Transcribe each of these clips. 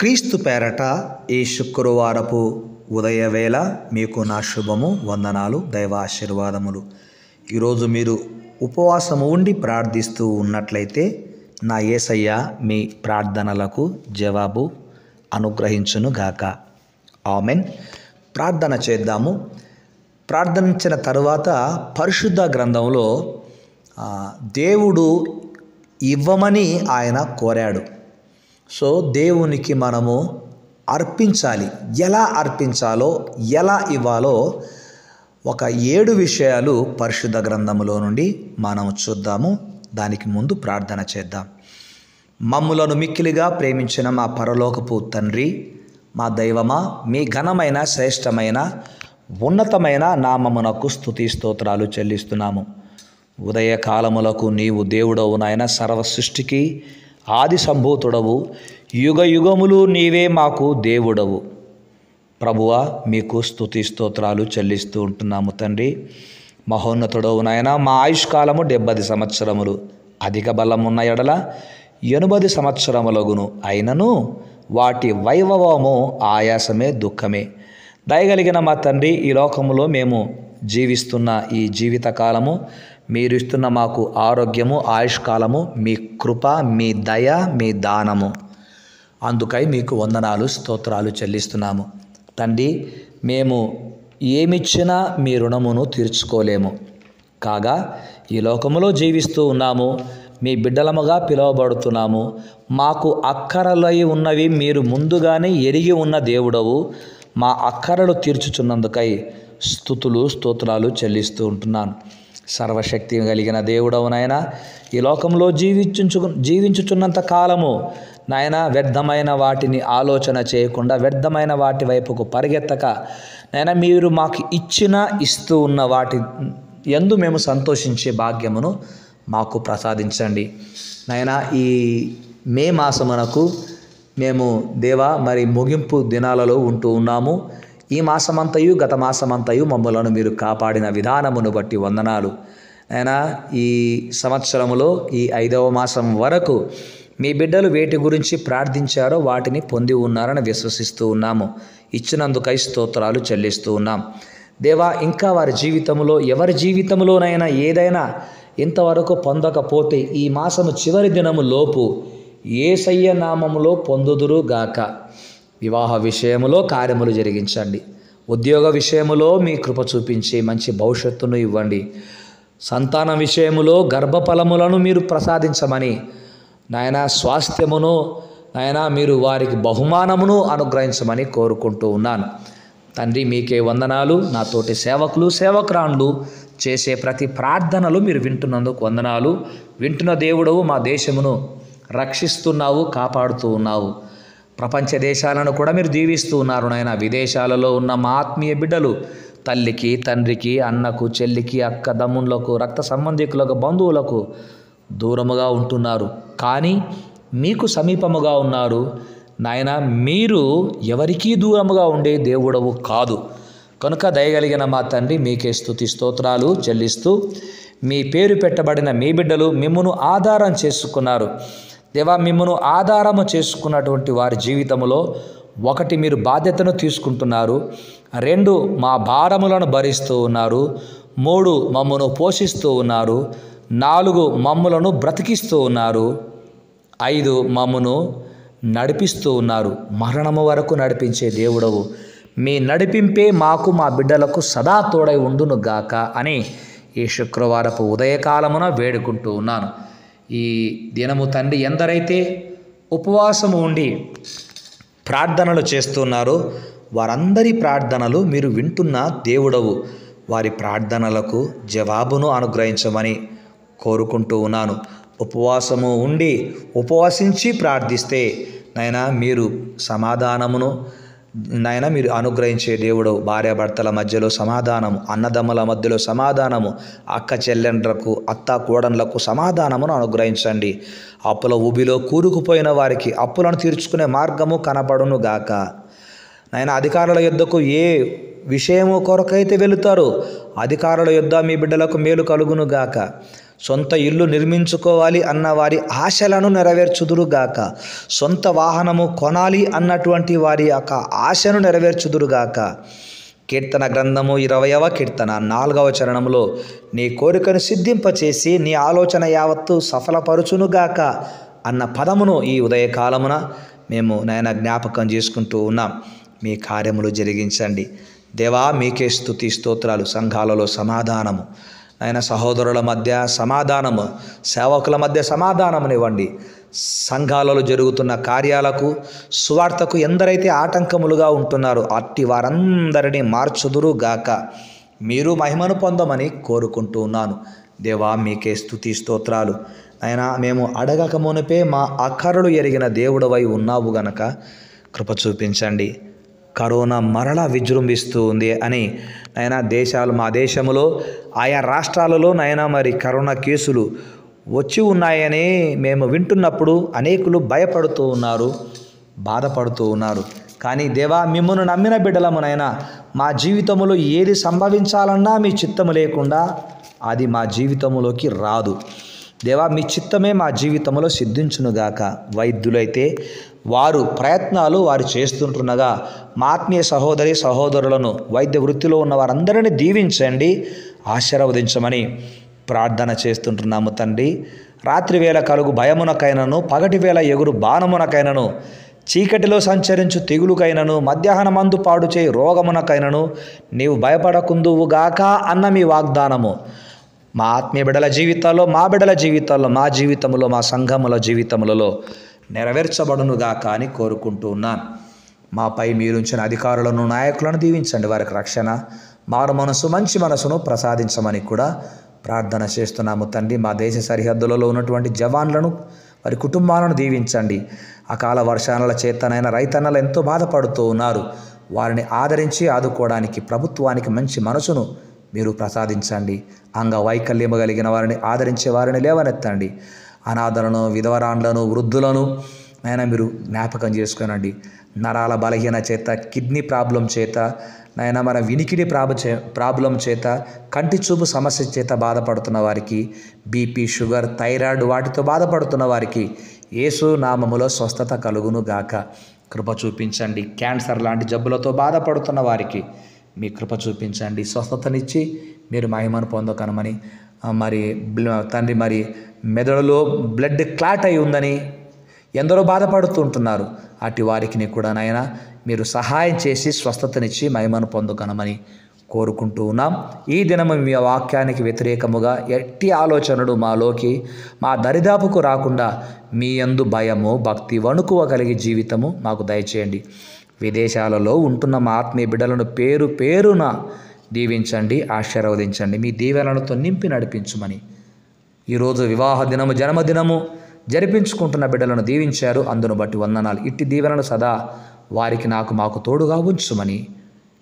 క్రీస్తు పేరట ఈ శుక్రవారపు ఉదయవేళ మీకు నా శుభము, వందనాలు, దైవ ఆశీర్వాదములు. ఈరోజు మీరు ఉపవాసము ఉండి ప్రార్థిస్తూ ఉన్నట్లయితే నా యేసయ్య మీ ప్రార్థనలకు జవాబు అనుగ్రహించును గాక. ఆమెన్. ప్రార్థన చేద్దాము. ప్రార్థించిన తరువాత పరిశుద్ధ గ్రంథంలో దేవుడు ఇవ్వమని ఆయన కోరాడు. సో దేవునికి మనము అర్పించాలి. ఎలా అర్పించాలో, ఎలా ఇవ్వాలో ఒక 7 విషయాలు పరిశుద్ధ గ్రంథములో నుండి మనం చూద్దాము. దానికి ముందు ప్రార్థన చేద్దాం. మమ్ములను మిక్కిలిగా ప్రేమించిన మా పరలోకపు తండ్రి, మా దైవమా, మీ ఘనమైన, శ్రేష్టమైన, ఉన్నతమైన నామమునకు స్తుతి స్తోత్రాలు చెల్లిస్తున్నాము. ఉదయకాలములకు నీవు దేవుడవు నాయన, సర్వ సృష్టికి ఆది సంభూతుడవు, యుగ యుగములు నీవే మాకు దేవుడవు. ప్రభువా, మీకు స్తుతి స్తోత్రాలు చెల్లిస్తూ ఉంటున్నాము తండ్రి. మహోన్నతుడవు నాయన, మా ఆయుష్కాలము 70 సంవత్సరములు, అధిక బలమున్న ఎడల 80 సంవత్సరములగును. అయినను వాటి వైభవము ఆయాసమే, దుఃఖమే. దయగలిగిన మా తండ్రి, ఈ లోకములో మేము జీవిస్తున్న ఈ జీవితకాలము మీరు ఇస్తున్న మాకు ఆరోగ్యము, ఆయుష్కాలము మీ కృప, మీ దయ, మీ దానము. అందుకై మీకు వందనాలు, స్తోత్రాలు చెల్లిస్తున్నాము తండ్రి. మేము ఏమిచ్చినా మీ రుణమును తీర్చుకోలేము. కాగా ఈ లోకములో జీవిస్తూ ఉన్నాము, మీ బిడ్డలముగా పిలువబడుతున్నాము. మాకు అక్కరలై ఉన్నవి మీరు ముందుగానే ఎరిగి ఉన్న దేవుడవు. మా అక్కరలు తీర్చుచున్నందుకై స్తుతులు, స్తోత్రాలు చెల్లిస్తూ ఉంటున్నాను. సర్వశక్తి కలిగిన దేవుడవు నాయన, ఈ లోకంలో జీవించుచున్నంత కాలము నాయన, వ్యర్థమైన వాటిని ఆలోచన చేయకుండా, వ్యర్థమైన వాటి వైపుకు పరిగెత్తక నాయన, మీరు మాకు ఇస్తూ ఉన్న వాటి యందు మేము సంతోషించే భాగ్యమును మాకు ప్రసాదించండి నాయన. ఈ మే మాసమునకు మేము దేవా మరి ముగింపు దినాలలో ఉంటూ ఉన్నాము. ఈ మాసమంతయు, గత మాసమంతయు మమ్మలను మీరు కాపాడిన విధానమును బట్టి వందనాలు అయినా. ఈ సంవత్సరములో ఈ 5వ మాసం వరకు మీ బిడ్డలు వేటి గురించి ప్రార్థించారో వాటిని పొంది ఉన్నారని విశ్వసిస్తూ ఉన్నాము. ఇచ్చినందుకై స్తోత్రాలు చెల్లిస్తూ ఉన్నాం దేవా. ఇంకా వారి జీవితంలో, ఎవరి జీవితంలోనైనా ఏదైనా ఇంతవరకు పొందకపోతే ఈ మాసము చివరి దినము లోపు యేసయ్య నామములో పొందుదురు గాక. వివాహ విషయములో కార్యములు జరిగించండి. ఉద్యోగ విషయములో మీ కృప చూపించి మంచి భవిష్యత్తును ఇవ్వండి. సంతాన విషయములో గర్భఫలములను మీరు ప్రసాదించమని నాయన, స్వాస్థ్యమును నాయన మీరు వారికి బహుమానమును అనుగ్రహించమని కోరుకుంటూ ఉన్నాను తండ్రి. మీకే వందనాలు. నాతోటి సేవకులు, సేవకురాండ్లు చేసే ప్రతి ప్రార్థనలు మీరు వింటున్నందుకు వందనాలు. వింటున్న దేవుడవు, మా దేశమును రక్షిస్తున్నావు, కాపాడుతూ ఉన్నావు. ప్రపంచ దేశాలను కూడా మీరు దీవిస్తూ ఉన్నారు నాయన. విదేశాలలో ఉన్న మా ఆత్మీయ బిడ్డలు తల్లికి, తండ్రికి, అన్నకు, చెల్లికి, అక్క దమ్ములకు, రక్త సంబంధికులకు, బంధువులకు దూరముగా ఉంటున్నారు. కానీ మీకు సమీపముగా ఉన్నారు నాయన. మీరు ఎవరికీ దూరముగా ఉండే దేవుడవు కాదు. కనుక దయగలిగిన మా తండ్రి, మీకే స్తుతి స్తోత్రాలు చెల్లిస్తూ, మీ పేరు పెట్టబడిన మీ బిడ్డలు మిమ్మును ఆధారం చేసుకున్నారు దేవా. మిమ్మును ఆధారము చేసుకున్నటువంటి వారి జీవితంలో 1 మీరు బాధ్యతను తీసుకుంటున్నారు, 2 మా భారములను భరిస్తూ ఉన్నారు, 3 మమ్మను పోషిస్తూ ఉన్నారు, 4 మమ్ములను బ్రతికిస్తూ ఉన్నారు, 5 మమ్మను నడిపిస్తూ ఉన్నారు. మరణము వరకు నడిపించే దేవుడవు. మీ నడిపింపే మాకు, మా బిడ్డలకు సదా తోడై ఉండును గాక అని ఈ శుక్రవారపు ఉదయకాలమున వేడుకుంటూ ఉన్నాను. ఈ దినము తండ్రి, ఎందరైతే ఉపవాసము ఉండి ప్రార్థనలు చేస్తున్నారో వారందరి ప్రార్థనలు మీరు వింటున్న దేవుడవు. వారి ప్రార్థనలకు జవాబును అనుగ్రహించమని కోరుకుంటూ ఉన్నాను. ఉపవాసము ఉండి ఉపవసించి ప్రార్థిస్తే నాయన మీరు సమాధానమును నాయన మీరు అనుగ్రహించే దేవుడు. భార్యాభర్తల మధ్యలో సమాధానము, అన్నదమ్ముల మధ్యలో సమాధానము, అక్క చెల్లెండ్లకు, అత్త కోడన్లకు సమాధానమును అనుగ్రహించండి. అప్పుల ఊబిలో కూరుకుపోయిన వారికి అప్పులను తీర్చుకునే మార్గము కనపడును గాక నాయన. అధికారుల యొద్దకు ఏ విషయము కొరకైతే వెళుతారో అధికారుల యొద్ద మీ బిడ్డలకు మేలు కలుగును గాక. సొంత ఇల్లు నిర్మించుకోవాలి అన్న వారి ఆశలను నెరవేర్చుదురుగాక. సొంత వాహనము కొనాలి అన్నటువంటి వారి యొక్క ఆశను నెరవేర్చుదురుగాక. కీర్తన గ్రంథము 20వ కీర్తన 4వ చరణంలో నీ కోరికను సిద్ధింపచేసి నీ ఆలోచన యావత్తు సఫలపరుచునుగాక అన్న పదమును ఈ ఉదయకాలమున మేము నాయన జ్ఞాపకం చేసుకుంటూ ఉన్నాం. మీ కార్యములు జరిగించండి దేవా. మీకే స్తుతి స్తోత్రాలు. సంఘాలలో సమాధానము నాయన, సహోదరుల మధ్య సమాధానము, సేవకుల మధ్య సమాధానమునివ్వండి. సంఘాలలో జరుగుతున్న కార్యాలకు, సువార్తకు ఎందరైతే ఆటంకములుగా ఉంటున్నారో అట్టి వారందరినీ మార్చుదురుగాక. మీరు మహిమను పొందమని కోరుకుంటూ ఉన్నాను దేవా. మీకే స్తుతి స్తోత్రాలు. ఆయన మేము అడగక మునిపే మా అక్కరలు ఎరిగిన దేవుడవై ఉన్నావు గనక కృప చూపించండి. కరోనా మరలా విజృంభిస్తూ ఉంది అని నాయన మా దేశంలో ఆయా రాష్ట్రాలలో నాయన మరి కరోనా కేసులు వచ్చి ఉన్నాయని మేము వింటున్నప్పుడు అనేకులు భయపడుతూ ఉన్నారు, బాధపడుతూ ఉన్నారు. కానీ దేవా, మిమ్మల్ని నమ్మిన బిడ్డలమునైనా మా జీవితంలో ఏది సంభవించాలన్నా మీ చిత్తము లేకుండా అది మా జీవితంలోకి రాదు దేవా. మీ చిత్తమే మా జీవితంలో సిద్ధించునుగాక. వైద్యులైతే వారు ప్రయత్నాలు వారు చేస్తుంటుండగా మా ఆత్మీయ సహోదరి సహోదరులను, వైద్య వృత్తిలో ఉన్న వారందరినీ దీవించండి, ఆశీర్వదించమని ప్రార్థన చేస్తుంటున్నాము తండ్రి. రాత్రి వేళ కలుగు భయమునకైనను, పగటి వేళ ఎగురు బాణమునకైనను, చీకటిలో సంచరించు తెగులుకైనను, మధ్యాహ్నమందు పాడు చేయి రోగమునకైనను నీవు భయపడకుందువుగాక అన్న మీ వాగ్దానము మా ఆత్మీయ బిడ్డల జీవితాల్లో, మా బిడ్డల జీవితాల్లో, మా జీవితంలో, మా సంఘముల జీవితములలో నెరవేర్చబడునుగాక అని కోరుకుంటూ ఉన్నాను. మాపై మీరుంచిన అధికారులను, నాయకులను దీవించండి. వారికి రక్షణ, మారు మనసు, మంచి మనసును ప్రసాదించమని కూడా ప్రార్థన చేస్తున్నాము తండ్రి. మా దేశ సరిహద్దులలో ఉన్నటువంటి జవాన్లను, వారి కుటుంబాలను దీవించండి. అకాల వర్షాల చేతనైనా రైతన్నలు ఎంతో బాధపడుతూ ఉన్నారు. వారిని ఆదరించి ఆదుకోవడానికి ప్రభుత్వానికి మంచి మనసును మీరు ప్రసాదించండి. అంగవైకల్యము కలిగిన వారిని ఆదరించే వారిని లేవనెత్తండి. అనాథలను, విధవరాండ్లను, వృద్ధులను నాయన మీరు జ్ఞాపకం చేసుకోనండి. నరాల బలహీన చేత, కిడ్నీ ప్రాబ్లం చేత, నాయన మన వినికిడి ప్రాబ్లం చేత, కంటి చూపు సమస్య చేత బాధపడుతున్న వారికి, బీపీ, షుగర్, థైరాయిడ్ వాటితో బాధపడుతున్న వారికి యేసు నామములో స్వస్థత కలుగును గాక. కృప చూపించండి. క్యాన్సర్ లాంటి జబ్బులతో బాధపడుతున్న వారికి మీ కృప చూపించండి. స్వస్థతనిచ్చి మీరు మహిమను పొందకనమని మరి తండ్రి, మరి మెదడులో బ్లడ్ క్లాట్ అయి ఉందని ఎందరో బాధపడుతుంటున్నారు. అటు వారికి కూడా నాయన మీరు సహాయం చేసి స్వస్థతనిచ్చి మహిమను పొందుకనమని కోరుకుంటూ ఉన్నాం. ఈ దినము మీ వాక్యానికి వ్యతిరేకముగా ఎట్టి ఆలోచనలు మాలోకి, మా దరిదాపుకు రాకుండా మీ యందు భయము, భక్తి, వణుకువ కలిగి జీవితము మాకు దయచేయండి. విదేశాలలో ఉంటున్న మా ఆత్మీయ బిడ్డలను పేరు పేరున దీవించండి, ఆశీర్వదించండి. మీ దీవెనలతో నింపి నడిపించుమని ఈరోజు వివాహ దినము, జన్మదినము జరిపించుకుంటున్న బిడ్డలను దీవించారు. అందును బట్టి వందనాలు. ఇట్టి దీవెనలు సదా వారికి, మాకు తోడుగా ఉంచుమని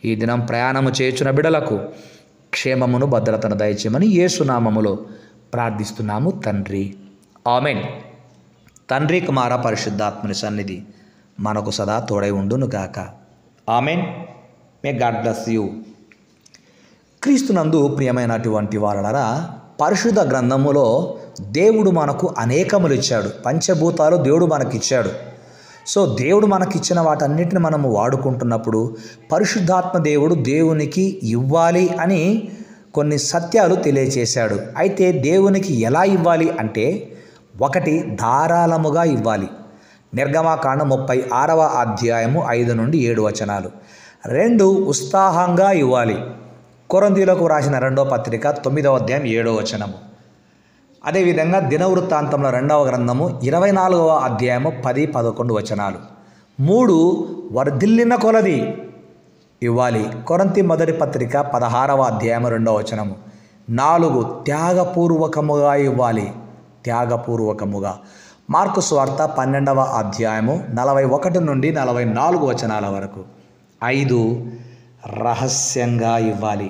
ఈ దినం ప్రయాణము చేయుచున్న బిడ్డలకు క్షేమమును, భద్రతను దయచేయమని యేసునామములో ప్రార్థిస్తున్నాము తండ్రి. ఆమెన్. తండ్రి, కుమార, పరిశుద్ధాత్మని సన్నిధి మనకు సదా తోడై ఉండునుగాక. Amen. May God bless you. క్రీస్తునందు ప్రియమైనటువంటి వారలారా, పరిశుద్ధ గ్రంథములో దేవుడు మనకు అనేకములు ఇచ్చాడు. పంచభూతాలు దేవుడు మనకిచ్చాడు. సో దేవుడు మనకిచ్చిన వాటన్నిటిని మనము వాడుకుంటున్నప్పుడు పరిశుద్ధాత్మ దేవుడు దేవునికి ఇవ్వాలి అని కొన్ని సత్యాలు తెలియచేశాడు. అయితే దేవునికి ఎలా ఇవ్వాలి అంటే, ఒకటి ధారాళముగా ఇవ్వాలి. నిర్గమాకాండం 36వ అధ్యాయము 5 నుండి 7 వచనాలు. 2 ఉత్సాహంగా ఇవ్వాలి. కొరింథీయులకు రాసిన 2వ పత్రిక 9వ అధ్యాయం 7వ వచనము. అదేవిధంగా దినవృత్తాంతంలో 2వ గ్రంథము 24వ అధ్యాయము 10-11 వచనాలు. 3 వర్ధిల్లిన కొలది ఇవ్వాలి. కొరింథీ మొదటి పత్రిక 16వ అధ్యాయము 2వ వచనము. 4 త్యాగపూర్వకముగా ఇవ్వాలి. త్యాగపూర్వకముగా. మార్కు సువార్త 12వ అధ్యాయము 41 నుండి 44 వచనాల వరకు. 5 రహస్యంగా ఇవ్వాలి.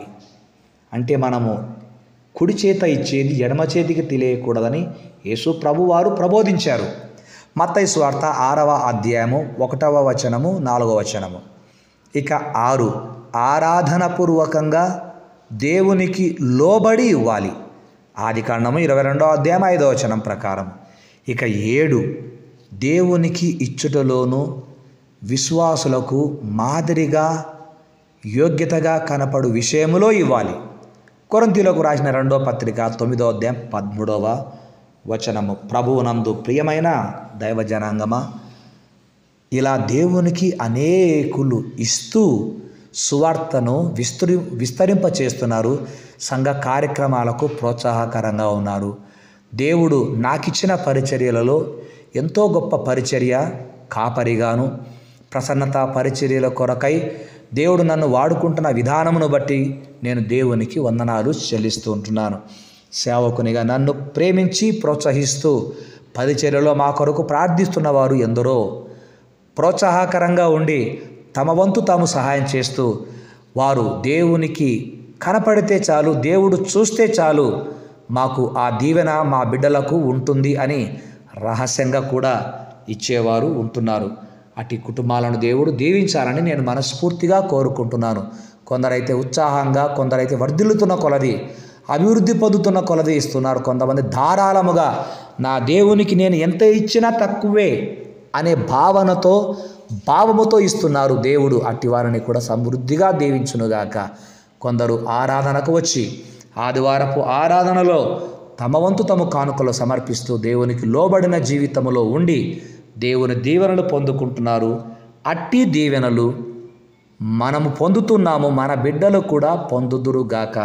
అంటే మనము కుడి చేత ఇచ్చేది ఎడమ చేతికి తెలియకూడదని యేసు ప్రభువారు ప్రబోధించారు. మత్తయి సువార్త 6వ అధ్యాయము 1వ వచనము 4వ వచనము. ఇక 6 ఆరాధనపూర్వకంగా దేవునికి లోబడి ఇవ్వాలి. ఆదికాండము 22వ అధ్యాయం 5వ వచనం ప్రకారం. ఇక 7 దేవునికి ఇచ్చుటలోను విశ్వాసులకు మాదిరిగా యోగ్యతగా కనపడు విషయములో ఇవ్వాలి. కొరింథీయులకు రాసిన 2వ పత్రిక 9వ అధ్యాయం 13వ వచనము. ప్రభువునందు ప్రియమైన దైవ జనాంగమా, ఇలా దేవునికి అనేకులు ఇస్తూ సువార్తను విస్తరింపచేస్తున్నారు. సంఘ కార్యక్రమాలకు ప్రోత్సాహకరంగా ఉన్నారు. దేవుడు నాకిచ్చిన పరిచర్యలలో ఎంతో గొప్ప పరిచర్య కాపరిగాను, ప్రసన్నత పరిచర్యల కొరకై దేవుడు నన్ను వాడుకుంటున్న విధానమును బట్టి నేను దేవునికి వందనాలు చెల్లిస్తూ ఉంటున్నాను. సేవకునిగా నన్ను ప్రేమించి ప్రోత్సహిస్తూ పరిచర్యలో మా కొరకు ప్రార్థిస్తున్న వారు ఎందరో ప్రోత్సాహకరంగా ఉండి తమ వంతు తాము సహాయం చేస్తూ, వారు దేవునికి కనపడితే చాలు, దేవుడు చూస్తే చాలు, మాకు ఆ దీవెన మా బిడ్డలకు ఉంటుంది అని రహస్యంగా కూడా ఇచ్చేవారు ఉంటున్నారు. అటు కుటుంబాలను దేవుడు దీవించాలని నేను మనస్ఫూర్తిగా కోరుకుంటున్నాను. కొందరైతే ఉత్సాహంగా, కొందరైతే వర్ధిల్లుతున్న కొలది, అభివృద్ధి పొందుతున్న కొలది ఇస్తున్నారు. కొంతమంది ధారాళముగా నా దేవునికి నేను ఎంత ఇచ్చినా తక్కువే అనే భావముతో ఇస్తున్నారు. దేవుడు అట్టి వారిని కూడా సమృద్ధిగా దీవించునుగాక. కొందరు ఆరాధనకు వచ్చి ఆదివారపు ఆరాధనలో తమ వంతు తమ కానుకలు సమర్పిస్తూ దేవునికి లోబడిన జీవితంలో ఉండి దేవుని దీవెనలు పొందుకుంటున్నారు. అట్టి దీవెనలు మనము పొందుతున్నాము, మన బిడ్డలు కూడా పొందుదురుగాక.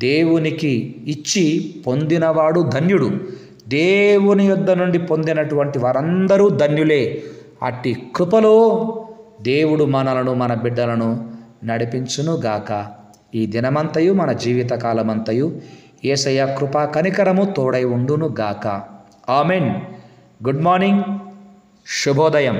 దేవునికి ఇచ్చి పొందినవాడు ధన్యుడు. దేవుని యొద్ద నుండి పొందినటువంటి వారందరూ ధన్యులే. అట్టి కృపలో దేవుడు మనలను, మన బిడ్డలను నడిపించునుగాక. ఈ దినమంతయు, మన జీవితకాలమంతయు యేసయ్య కృపా కనికరము తోడై ఉండునుగాక. ఆమెన్. గుడ్ మార్నింగ్, శుభోదయం.